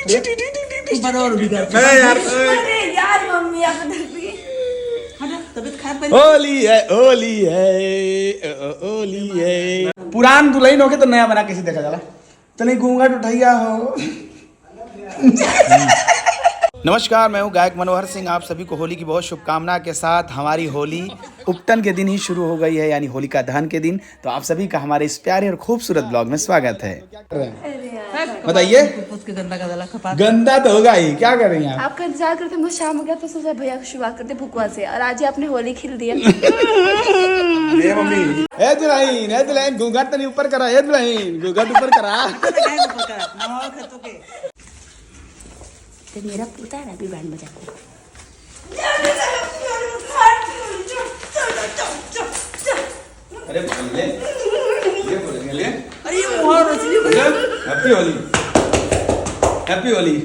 यार अरे यार मम्मी आप तबीयत खराब होली है होली है होली है। पुरान दुल्हन होके तो नया बना कैसे देखा जाला। तो नहीं घूंघट उठैया हो। नमस्कार, मैं हूं गायक मनोहर सिंह। आप सभी को होली की बहुत शुभकामना के साथ हमारी होली उपटन के दिन ही शुरू हो गई है, यानी होलिका दहन के दिन। तो आप सभी का हमारे इस प्यारे और खूबसूरत ब्लॉग में स्वागत है। बताइए, गंदा तो होगा ही, क्या कर रही हैं आप? आपका इंतजार करते मुझे शाम हो गया तो सोचा भैया को शुरुआत करते भुकवा से, और आज ही आपने होली खेल दिया। ए मम्मी, ए दुल्हन घूंघट तो नहीं ऊपर करा, ए दुल्हन घूंघट ऊपर करा। तो मेरा पुता है अभी बैंड बजाते। अरे ले ये बोलेंगे ले। अरे ये मोहर रचली happy Holi, happy Holi,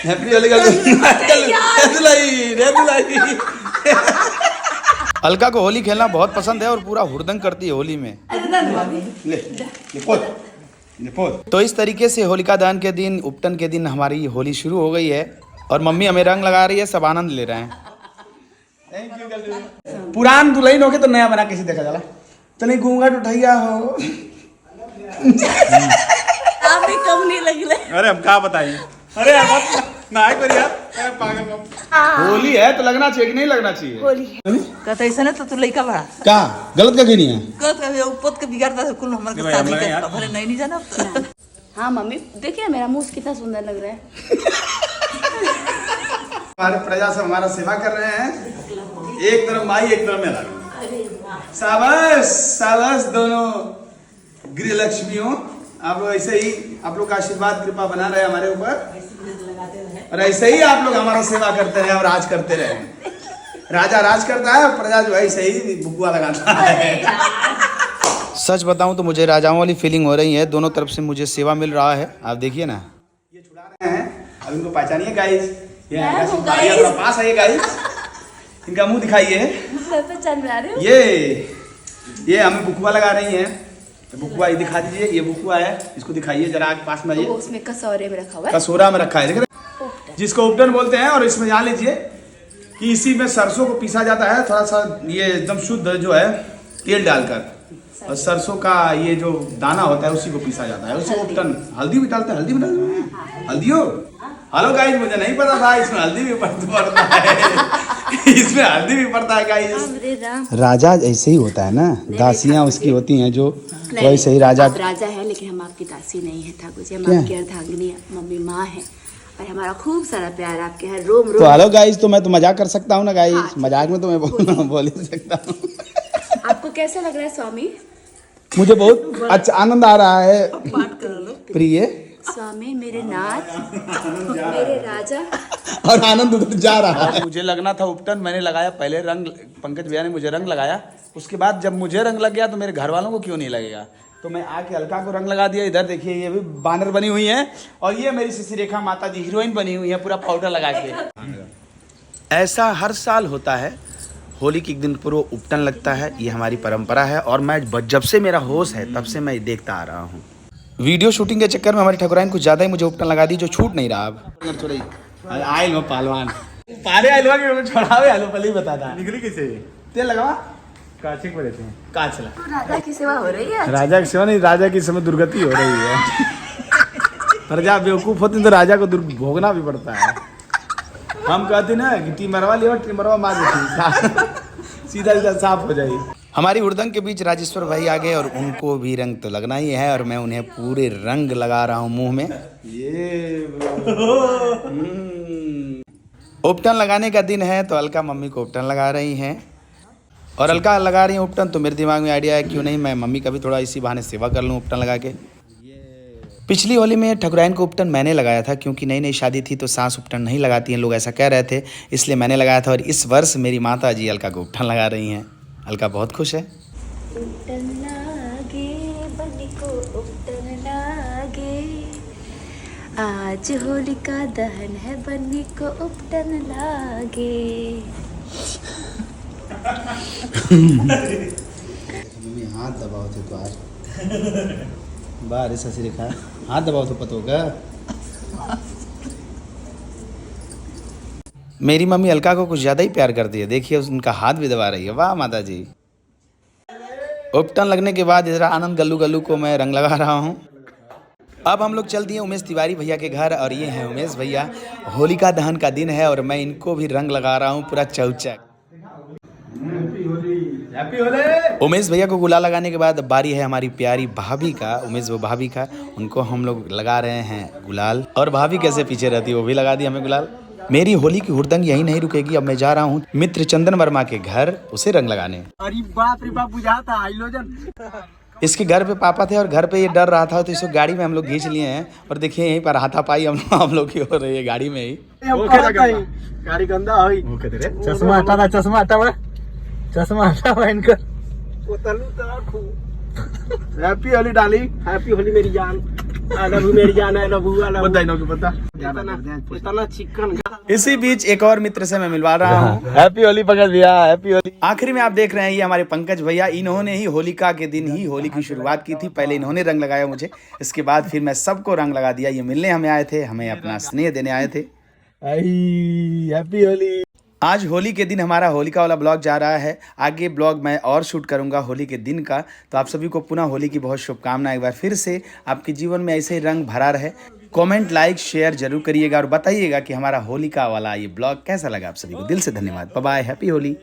happy Holi का अलका को होली खेलना बहुत पसंद है और पूरा हुड़दंग करती है होली में। ले तो इस तरीके से होलिका दहन के दिन, उपटन के दिन हमारी होली शुरू हो गई है और मम्मी हमें रंग लगा रही है, सब आनंद ले रहे हैं। Thank you. पुरान दुल्हन होके तो नया बना कैसे देखा जाला। तो नहीं घूंघट उठैया हो। आप भी कम नहीं लग रहे। अरे हम क्या बताइए। अरे ना यार पागल। होली है तो लगना चाहिए कि नहीं लगना चाहिए। होली कहता ऐसा ना तो तू लइका बड़ा क्या गलत क्या नहीं है। गलत का उपत के बिगाड़ता है कुल हमारे के शादी का भले नहीं जाना। हाँ मम्मी देखिए मेरा मुंह कितना सुंदर लग रहा है। हमारे प्रजा से हमारा सेवा कर रहे हैं। एक तरफ माई एक तरफ मेरा। शाबाश शाबाश दोनों गृह लक्ष्मियों, आप लोग ऐसे ही, आप लोग का आशीर्वाद कृपा बना रहे हमारे ऊपर और ऐसे ही आप लोग हमारा सेवा करते रहे और राज करते रहे। राजा राज करता है और प्रजा जो है ऐसे ही बुकुआ लगाता है। सच बताऊं तो मुझे राजाओं वाली फीलिंग हो रही है। दोनों तरफ से मुझे सेवा मिल रहा है। आप देखिए ना, ये छुड़ा रहे हैं। अब इनको पहचानिए गाइस, ये अपना पास है। ये गाइस इनका मुंह दिखाइए। ये हमें बुकुआ लगा रही है। बुकुआ ये दिखा दीजिए, ये बुकुआ है, इसको दिखाइए जरा आगे पास में। ये उसमें कसौरे में रखा हुआ है, कसोरा में रखा है, देख रहे, जिसको उपटन बोलते हैं। और इसमें जान लीजिए कि इसी में सरसों को पीसा जाता है, थोड़ा सा ये एकदम शुद्ध जो है तेल डालकर, और सरसों का ये जो दाना होता है उसी को पीसा जाता है, उसी उपटन। हल्दी भी डालते हैं, हल्दी भी डालते हैं। हल्दी हो, हेलो गाइस, मुझे नहीं पता था इसमें हल्दी भी पड़ता है। इसमें हल्दी भी पड़ता है गाइस। राजा ऐसे ही होता है ना, दासियां उसकी होती हैं जो वैसे ही राजा है। लेकिन हम आपकी दासी नहीं है ठाकुर जी, हम आपकी अर्धांगिनी मम्मी माँ है और हमारा खूब सारा प्यार आपके हर रोम रोम। तो हेलो गाइस, तो मैं तो मजाक कर सकता हूँ ना गाइस। हाँ, मजाक में तो मैं बोल ही सकता हूँ। आपको कैसा लग रहा है स्वामी? मुझे बहुत अच्छा आनंद आ रहा है प्रिय स्वामी, मेरे नाथ, मेरे राजा। और आनंद उधर जा रहा है। मुझे लगना था उपटन, मैंने लगाया पहले रंग, पंकज भैया ने मुझे रंग लगाया। उसके बाद जब मुझे रंग लग गया तो मेरे घर वालों को क्यों नहीं लगेगा, तो मैं आके अलका को रंग लगा दिया। इधर देखिए ये भी बानर बनी हुई है और ये मेरी शिशि रेखा माता जी हीरोइन बनी हुई है पूरा पाउडर लगा के। ऐसा हर साल होता है, होली के एक दिन पूर्व उपटन लगता है। ये हमारी परंपरा है और मैं जब से मेरा होश है तब से मैं देखता आ रहा हूँ। वीडियो शूटिंग के चक्कर में हमारी ठकुराइन कुछ ज्यादा ही मुझे उपटन लगा दी, जो छूट नहीं रहा। अब आयल हो पहलवान पारे आइलवा के छोड़ावे आलो पहले ही बता था। निकली कैसे तेल लगावा काचे को रहते हैं काच ला। तो राजा की सेवा हो रही है। राजा की सेवा नहीं, राजा की समय दुर्गति हो रही है। प्रजा बेवकूफ होती तो राजा को भोगना भी पड़ता है। हम कहते ना कि टीमरवा लियो टीमरवा मार देती, सीधा सीधा साफ हो जाएगी। हमारी हुड़दंग के बीच राजेश्वर भाई आ गए और उनको भी रंग तो लगना ही है और मैं उन्हें पूरे रंग लगा रहा हूँ मुंह में। ये उपटन लगाने का दिन है तो अलका मम्मी को उपटन लगा रही हैं और अलका लगा रही है उपटन। तो मेरे दिमाग में आइडिया है क्यों नहीं मैं मम्मी का भी थोड़ा इसी बहाने सेवा कर लूँ उपटन लगा के। पिछली होली में ठकुराइन को उपटन मैंने लगाया था, क्योंकि नई नई शादी थी तो सास उपटन नहीं लगाती हैं, लोग ऐसा कह रहे थे, इसलिए मैंने लगाया था। और इस वर्ष मेरी माता जी अलका को उपटन लगा रही हैं। अलका बहुत खुश है। उपटन लागे बनी को उपटन लागे, आज होलिका दहन है बनी को उपटन लागे। मम्मी हाथ दबाओ थे तो आज बाहर ऐसा सिरे खा हाथ दबाओ तो पतो का मेरी मम्मी अलका को कुछ ज़्यादा ही प्यार करती है, देखिए उनका हाथ भी दबा रही है। वाह माता जी। उपटन लगने के बाद इधर आनंद गल्लू गल्लू को मैं रंग लगा रहा हूँ। अब हम लोग चल दिए उमेश तिवारी भैया के घर और ये हैं उमेश भैया। होलिका दहन का दिन है और मैं इनको भी रंग लगा रहा हूँ पूरा चौचक। उमेश भैया को गुलाल लगाने के बाद बारी है हमारी प्यारी भाभी का, उमेश वो भाभी का, उनको हम लोग लगा रहे हैं गुलाल। और भाभी कैसे पीछे रहती है, वो भी लगा दी हमें गुलाल। मेरी होली की हुड़दंग यही नहीं रुकेगी, अब मैं जा रहा हूँ मित्र चंदन वर्मा के घर उसे रंग लगाने। अरे बाप रे बाप, बुझा था हाइलोजन। इसके घर पे पापा थे और घर पे ये डर रहा था, तो इसको गाड़ी में हम लोग खींच लिए हैं और देखिए यहीं पर हाथापाई हम लोग की हो रही है गाड़ी में ही। गाड़ी गंदा हुई। चश्मा हटा, चश्मा हटा, चश्मा हटा इनका। Happy Holi darling, happy Holi मेरी जान। आई लव यू मेरी जान, I love you, I love you. पता इतना चिकन। इसी बीच एक और मित्र से मैं मिलवा रहा हूँ। हैप्पी होली पंकज भैया, हैप्पी होली। आखिरी में आप देख रहे हैं ये हमारे पंकज भैया, इन्होंने ही होलिका के दिन ही होली की शुरुआत की थी। पहले इन्होंने रंग लगाया मुझे, इसके बाद फिर मैं सबको रंग लगा दिया। ये मिलने हमें आए थे, हमें अपना स्नेह देने आए थे। हैप्पी होली। आज होली के दिन हमारा होलिका वाला ब्लॉग जा रहा है, आगे ब्लॉग मैं और शूट करूंगा होली के दिन का। तो आप सभी को पुनः होली की बहुत शुभकामनाएं। एक बार फिर से आपके जीवन में ऐसे ही रंग भरा रहे। कमेंट, लाइक, शेयर जरूर करिएगा और बताइएगा कि हमारा होलिका वाला ये ब्लॉग कैसा लगा। आप सभी को दिल से धन्यवाद। Bye bye, happy Holi.